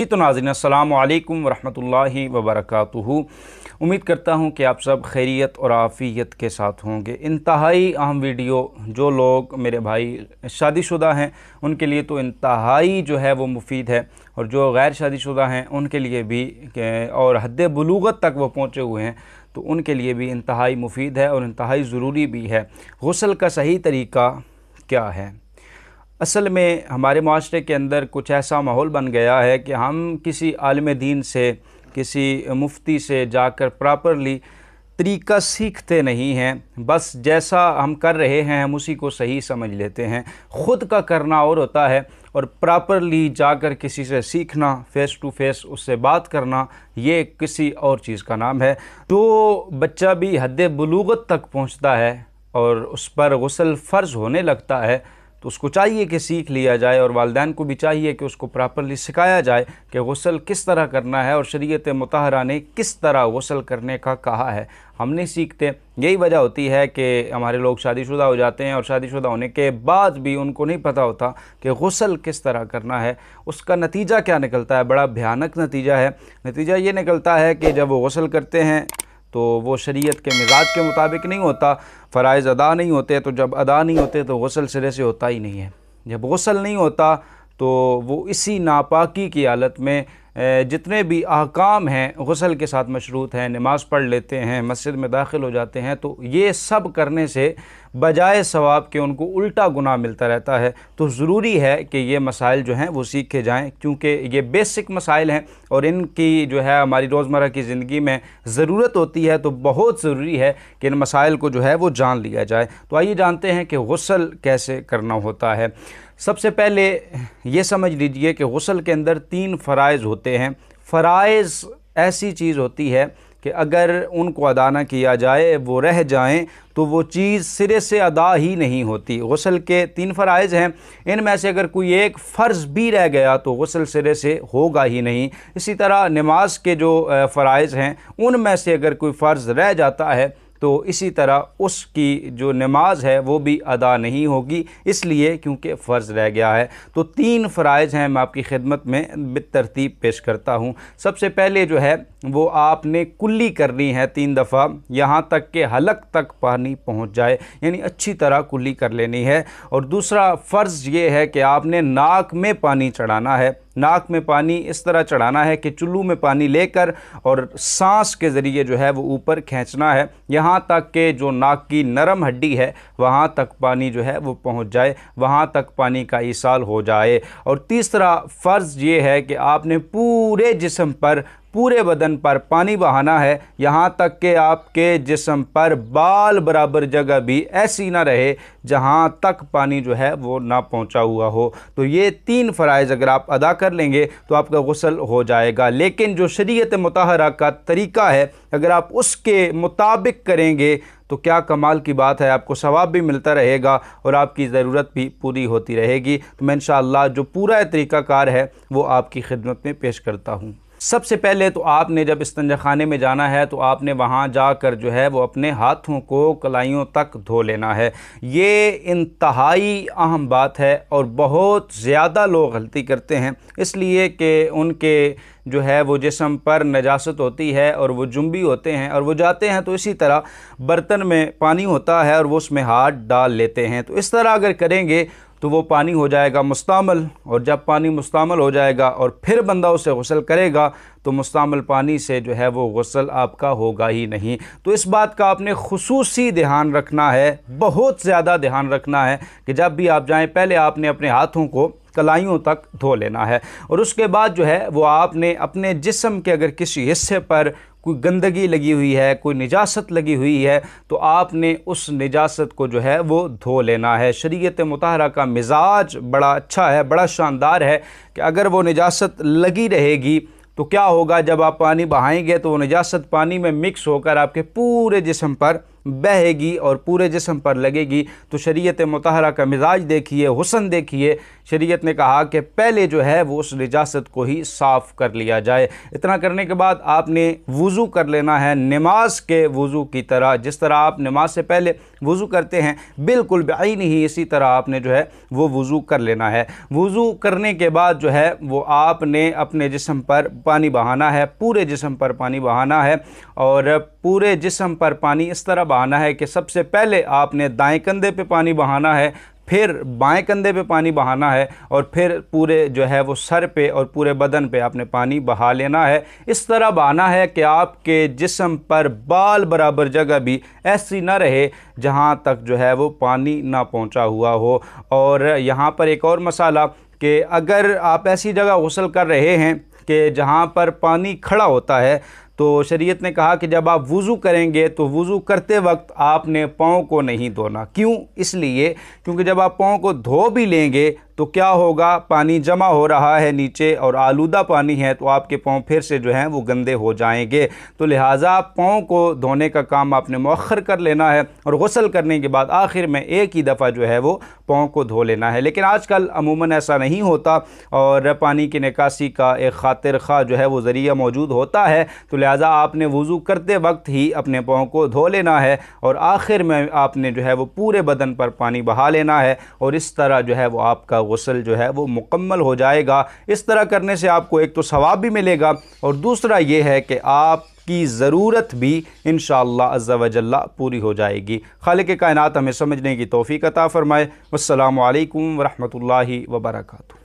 जी तो नाज़रीन अस्सलामु अलैकुम वरहमतुल्लाहि वबरकातुहू। उम्मीद करता हूँ कि आप सब खैरियत और आफ़ियत के साथ होंगे। इंतहाई अहम वीडियो, जो लोग मेरे भाई शादीशुदा हैं उनके लिए तो इंतहाई जो है वो मुफीद है, और जो गैर शादीशुदा हैं उनके लिए भी, और हद्द बुलूगत तक वो पहुँचे हुए हैं तो उनके लिए भी इंतहाई मुफीद है और इंतहाई ज़रूरी भी है। गुस्ल का सही तरीक़ा क्या है? असल में हमारे माशरे के अंदर कुछ ऐसा माहौल बन गया है कि हम किसी आलिम दीन से, किसी मुफ्ती से जाकर प्रॉपरली तरीक़ा सीखते नहीं हैं। बस जैसा हम कर रहे हैं हम उसी को सही समझ लेते हैं। ख़ुद का करना और होता है और प्रॉपरली जाकर किसी से सीखना, फ़ेस टू फेस उससे बात करना, ये किसी और चीज़ का नाम है। तो बच्चा भी हद्द बुलूगत तक पहुँचता है और उस पर गुस्ल फ़र्ज़ होने लगता है तो उसको चाहिए कि सीख लिया जाए, और वालिदैन को भी चाहिए कि उसको प्रॉपरली सिखाया जाए कि गुस्ल किस तरह करना है और शरीयत मुतहरा ने किस तरह गुस्ल करने का कहा है। हम नहीं सीखते। यही वजह होती है कि हमारे लोग शादीशुदा हो जाते हैं और शादीशुदा होने के बाद भी उनको नहीं पता होता कि गुस्ल किस तरह करना है। उसका नतीजा क्या निकलता है? बड़ा भयानक नतीजा है। नतीजा ये निकलता है कि जब वो गुस्ल करते हैं तो वो शरीयत के मिजाज के मुताबिक नहीं होता, फ़राइज़ अदा नहीं होते, तो जब अदा नहीं होते तो गुस्ल सिरे से होता ही नहीं है। जब गुस्ल नहीं होता तो वो इसी नापाकी की हालत में जितने भी अहकाम हैं गुस्ल के साथ मशरूत हैं, नमाज़ पढ़ लेते हैं, मस्जिद में दाखिल हो जाते हैं, तो ये सब करने से बजाय सवाब के उनको उल्टा गुनाह मिलता रहता है। तो ज़रूरी है कि ये मसाइल जो हैं वो सीखे जाएं, क्योंकि ये बेसिक मसाइल हैं और इनकी जो है हमारी रोज़मर्रा की ज़िंदगी में ज़रूरत होती है। तो बहुत ज़रूरी है कि इन मसाइल को जो है वो जान लिया जाए। तो आइए जानते हैं कि गुस्ल कैसे करना होता है। सबसे पहले ये समझ लीजिए कि गुस्ल के अंदर 3 फ़राइज़ होते हैं। फ़राइज़ ऐसी चीज़ होती है कि अगर उनको अदा ना किया जाए, वो रह जाएं, तो वो चीज़ सिरे से अदा ही नहीं होती। गुस्ल के 3 फ़राइज़ हैं, इनमें से अगर कोई एक फ़र्ज़ भी रह गया तो गुस्ल सिरे से होगा ही नहीं। इसी तरह नमाज के जो फ़राइज़ हैं उनमें से अगर कोई फ़र्ज़ रह जाता है तो इसी तरह उसकी जो नमाज है वो भी अदा नहीं होगी, इसलिए क्योंकि फ़र्ज़ रह गया है। तो 3 फ़राइज़ हैं, मैं आपकी खिदमत में बितरतीब पेश करता हूँ। सबसे पहले जो है वो आपने कुल्ली करनी है 3 दफ़ा, यहाँ तक कि हलक तक पानी पहुँच जाए, यानी अच्छी तरह कुल्ली कर लेनी है। और दूसरा फ़र्ज़ ये है कि आपने नाक में पानी चढ़ाना है। नाक में पानी इस तरह चढ़ाना है कि चुल्लू में पानी लेकर और सांस के ज़रिए जो है वो ऊपर खींचना है, यहाँ तक कि जो नाक की नरम हड्डी है वहाँ तक पानी जो है वो पहुँच जाए, वहाँ तक पानी का ईसाल हो जाए। और तीसरा फ़र्ज़ ये है कि आपने पूरे जिस्म पर, पूरे बदन पर पानी बहाना है, यहाँ तक कि आपके जिस्म पर बाल बराबर जगह भी ऐसी ना रहे जहाँ तक पानी जो है वो ना पहुँचा हुआ हो। तो ये 3 फ़राइज़ अगर आप अदा कर लेंगे तो आपका गुस्ल हो जाएगा। लेकिन जो शरीयत मुतहरा का तरीक़ा है अगर आप उसके मुताबिक करेंगे तो क्या कमाल की बात है, आपको सवाब भी मिलता रहेगा और आपकी ज़रूरत भी पूरी होती रहेगी। तो मैं इंशाअल्लाह जो पूरा तरीक़ाकार है वो आपकी खिदमत में पेश करता हूँ। सबसे पहले तो आपने जब इस्तिंजा खाने में जाना है तो आपने वहाँ जाकर जो है वो अपने हाथों को कलाइयों तक धो लेना है। ये इंतहाई अहम बात है और बहुत ज़्यादा लोग गलती करते हैं, इसलिए कि उनके जो है वो जिस्म पर नजासत होती है और वो जुम्बी होते हैं और वो जाते हैं तो इसी तरह बर्तन में पानी होता है और वो उसमें हाथ डाल लेते हैं। तो इस तरह अगर करेंगे तो वो पानी हो जाएगा मुस्तामल, और जब पानी मुस्तामल हो जाएगा और फिर बंदा उसे गुस्ल करेगा तो मुस्तामल पानी से जो है वो गुस्ल आपका होगा ही नहीं। तो इस बात का आपने खुसूसी ध्यान रखना है, बहुत ज़्यादा ध्यान रखना है कि जब भी आप जाएं पहले आपने अपने हाथों को कलाइयों तक धो लेना है, और उसके बाद जो है वो आपने अपने जिस्म के अगर किसी हिस्से पर कोई गंदगी लगी हुई है, कोई निजासत लगी हुई है, तो आपने उस निजासत को जो है वो धो लेना है। शरीयत मुतहरा का मिजाज बड़ा अच्छा है, बड़ा शानदार है कि अगर वो निजासत लगी रहेगी तो क्या होगा, जब आप पानी बहाएंगे तो वो निजासत पानी में मिक्स होकर आपके पूरे जिस्म पर बहेगी और पूरे जिस्म पर लगेगी। तो शरीयत मुतहरा का मिजाज देखिए, हुस्न देखिए। शरीयत ने कहा कि पहले जो है वो उस निजासत को ही साफ़ कर लिया जाए। इतना करने के बाद आपने वुज़ू कर लेना है नमाज के वुज़ू की तरह। जिस तरह आप नमाज से पहले वुज़ू करते हैं, बिल्कुल बेआईन ही इसी तरह आपने जो है वो वुज़ू कर लेना है। वुज़ू करने के बाद जो है वो आपने अपने जिस्म पर पानी बहाना है, पूरे जिस्म पर पानी बहाना है। और पूरे जिस्म पर पानी इस तरह बहाना है कि सबसे पहले आपने दाएं कंधे पे पानी बहाना है, फिर बाएं कंधे पे पानी बहाना है, और फिर पूरे जो है वो सर पे और पूरे बदन पे आपने पानी बहा लेना है। इस तरह बहाना है कि आपके जिस्म पर बाल बराबर जगह भी ऐसी ना रहे जहाँ तक जो है वो पानी ना पहुँचा हुआ हो। और यहाँ पर एक और मसाला कि अगर आप ऐसी जगह गुस्ल कर रहे हैं कि जहाँ पर पानी खड़ा होता है, तो शरीयत ने कहा कि जब आप वुज़ू करेंगे तो वुज़ू करते वक्त आपने पाँव को नहीं धोना। क्यों? इसलिए क्योंकि जब आप पाँव को धो भी लेंगे तो क्या होगा, पानी जमा हो रहा है नीचे और आलूदा पानी है, तो आपके पाँव फिर से जो हैं वो गंदे हो जाएंगे। तो लिहाजा पाँव को धोने का काम आपने मौखर कर लेना है और गुस्ल करने के बाद आखिर में एक ही दफ़ा जो है वो पाँव को धो लेना है। लेकिन आजकल अमूमन ऐसा नहीं होता और पानी की निकासी का एक खातिर खा जो है वो ज़रिया मौजूद होता है। तो लिहाजा आपने वुज़ू करते वक्त ही अपने पाँव को धो लेना है और आखिर में आपने जो है वो पूरे बदन पर पानी बहा लेना है, और इस तरह जो है वो आपका गुस्ल जो है वो मुकम्मल हो जाएगा। इस तरह करने से आपको एक तो सवाब भी मिलेगा और दूसरा ये है कि आपकी ज़रूरत भी इंशाअल्लाह अज़्ज़ा व जल्ला पूरी हो जाएगी। खालिक़ कायनात हमें समझने की तौफ़ीक़ अता फ़रमाए। वस्सलामु अलैकुम व रहमतुल्लाहि व बरकातुहू।